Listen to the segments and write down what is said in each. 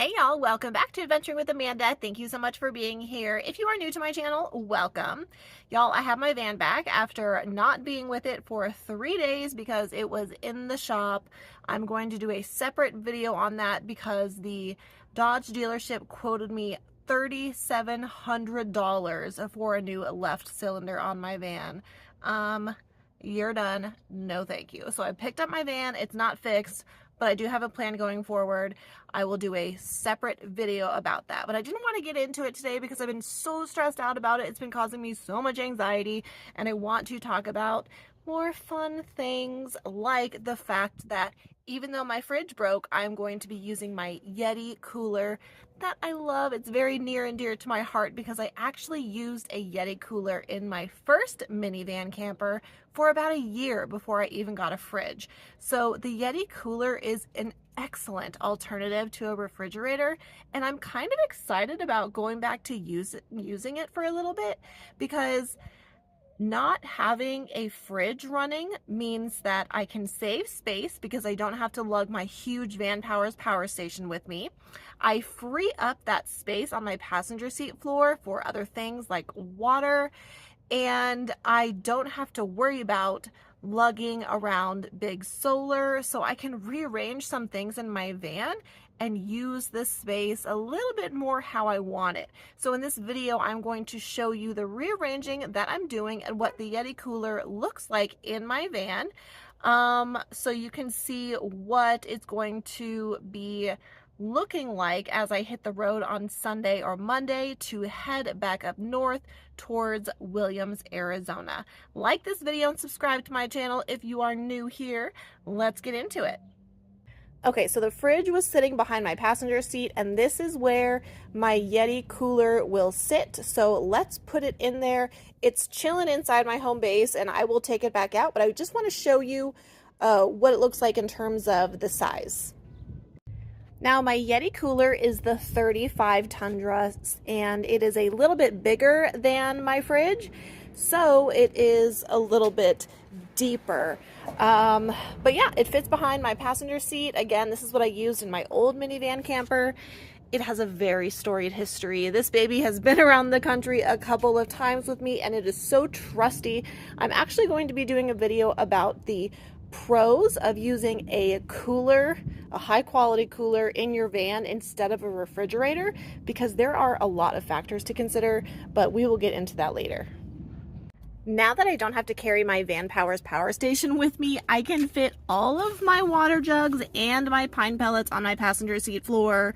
Hey y'all, welcome back to Adventuring with Amanda. Thank you so much for being here. If you are new to my channel, welcome. Y'all, I have my van back after not being with it for 3 days because it was in the shop. I'm going to do a separate video on that because the Dodge dealership quoted me $3,700 for a new left cylinder on my van. You're done. No thank you. So I picked up my van. It's not fixed, but I do have a plan going forward. I will do a separate video about that. But I didn't want to get into it today because I've been so stressed out about it. It's been causing me so much anxiety, and I want to talk about more fun things like the fact that even though my fridge broke, I'm going to be using my Yeti Cooler that I love. It's very near and dear to my heart because I actually used a Yeti Cooler in my first minivan camper for about a year before I even got a fridge. So the Yeti Cooler is an excellent alternative to a refrigerator, and I'm kind of excited about going back to using it for a little bit because not having a fridge running means that I can save space because I don't have to lug my huge Van Powers power station with me. I free up that space on my passenger seat floor for other things like water, and I don't have to worry about lugging around big solar, so I can rearrange some things in my van and use this space a little bit more how I want it. So in this video, I'm going to show you the rearranging that I'm doing and what the Yeti Cooler looks like in my van. So you can see what it's going to be looking like as I hit the road on Sunday or Monday to head back up north towards Williams, Arizona. Like this video and subscribe to my channel if you are new here. Let's get into it. Okay, so the fridge was sitting behind my passenger seat, and this is where my Yeti Cooler will sit. So let's put it in there. It's chilling inside my home base, and I will take it back out, but I just want to show you what it looks like in terms of the size. Now, my Yeti Cooler is the 35 Tundra, and it is a little bit bigger than my fridge, so it is a little bit deeper. But yeah, it fits behind my passenger seat. Again, this is what I used in my old minivan camper. It has a very storied history. This baby has been around the country a couple of times with me, and it is so trusty. I'm actually going to be doing a video about the pros of using a cooler, a high quality cooler in your van instead of a refrigerator, because there are a lot of factors to consider, but we will get into that later. Now that I don't have to carry my Van Powers power station with me, I can fit all of my water jugs and my pine pellets on my passenger seat floor.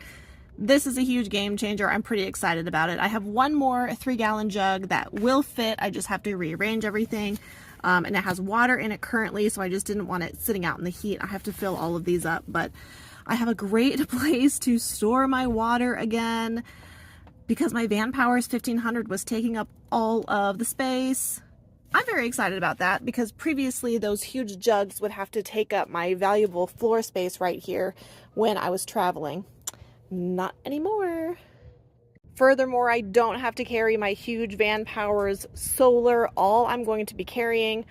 This is a huge game changer. I'm pretty excited about it. I have one more 3-gallon jug that will fit. I just have to rearrange everything. And it has water in it currently, so I just didn't want it sitting out in the heat. I have to fill all of these up, but I have a great place to store my water again because my Van Powers 1500 was taking up all of the space. I'm very excited about that because previously those huge jugs would have to take up my valuable floor space right here when I was traveling. Not anymore. Furthermore, I don't have to carry my huge Van Powers solar. All I'm going to be carrying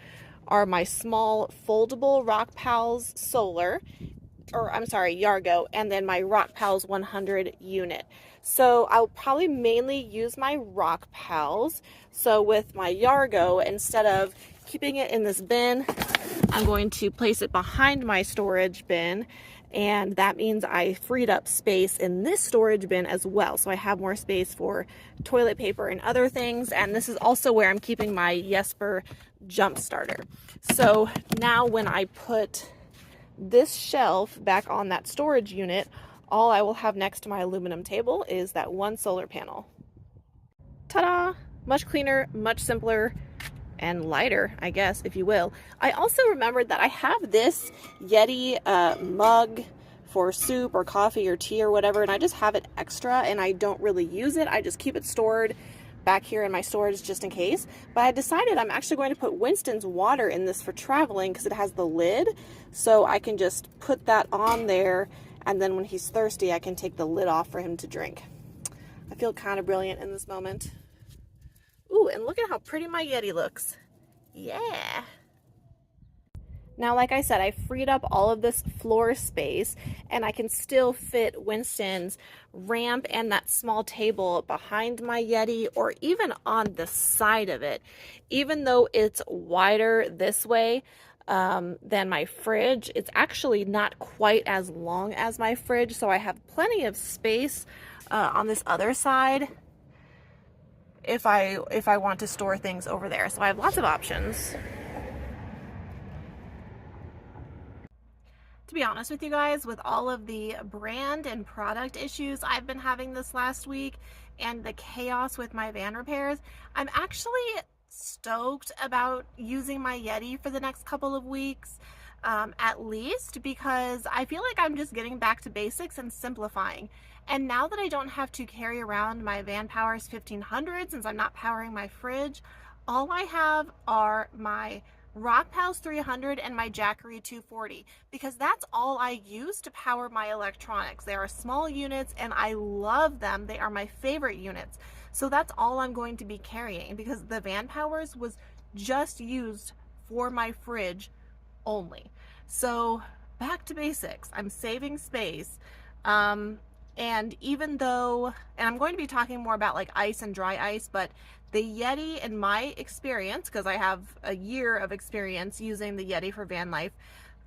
are my small foldable Rock Pals solar, or I'm sorry, Yargo, and then my Rock Pals 100 unit. So I'll probably mainly use my Rock Pals. So with my Yargo, instead of keeping it in this bin, I'm going to place it behind my storage bin. And that means I freed up space in this storage bin as well. So I have more space for toilet paper and other things. And this is also where I'm keeping my Jesper jump starter. So now when I put this shelf back on that storage unit, all I will have next to my aluminum table is that one solar panel. Ta-da! Much cleaner, much simpler, and lighter, I guess, if you will. I also remembered that I have this Yeti mug for soup or coffee or tea or whatever, and I just have it extra and I don't really use it. I just keep it stored back here in my storage just in case. But I decided I'm actually going to put Wynston's water in this for traveling because it has the lid, so I can just put that on there, and then when he's thirsty I can take the lid off for him to drink. I feel kind of brilliant in this moment. Ooh, and look at how pretty my Yeti looks. Yeah. Now, like I said, I freed up all of this floor space and I can still fit Winston's ramp and that small table behind my Yeti or even on the side of it. Even though it's wider this way than my fridge, it's actually not quite as long as my fridge, so I have plenty of space on this other side if I want to store things over there. So I have lots of options. To be honest with you guys, with all of the brand and product issues I've been having this last week and the chaos with my van repairs, I'm actually stoked about using my Yeti for the next couple of weeks, at least, because I feel like I'm just getting back to basics and simplifying. And now that I don't have to carry around my Van Powers 1500 since I'm not powering my fridge, all I have are my Rock Pals 300 and my Jackery 240, because that's all I use to power my electronics. They are small units and I love them. They are my favorite units. So that's all I'm going to be carrying, because the Van Powers was just used for my fridge only. So back to basics. I'm saving space. And even though, and I'm going to be talking more about like ice and dry ice, but the Yeti, in my experience, because I have a year of experience using the Yeti for van life,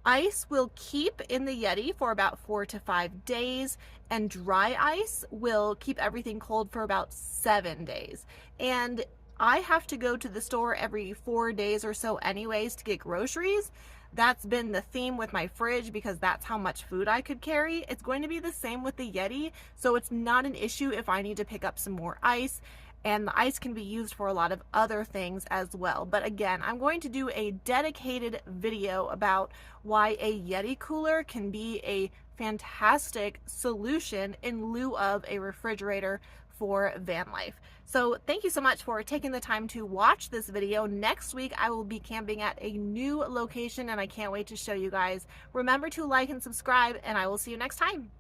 ice will keep in the Yeti for about 4 to 5 days, and dry ice will keep everything cold for about 7 days. And I have to go to the store every 4 days or so anyways to get groceries. That's been the theme with my fridge because that's how much food I could carry. It's going to be the same with the Yeti, so it's not an issue if I need to pick up some more ice, and the ice can be used for a lot of other things as well. But again, I'm going to do a dedicated video about why a Yeti cooler can be a fantastic solution in lieu of a refrigerator for van life. So thank you so much for taking the time to watch this video. Next week I will be camping at a new location and I can't wait to show you guys. Remember to like and subscribe, and I will see you next time.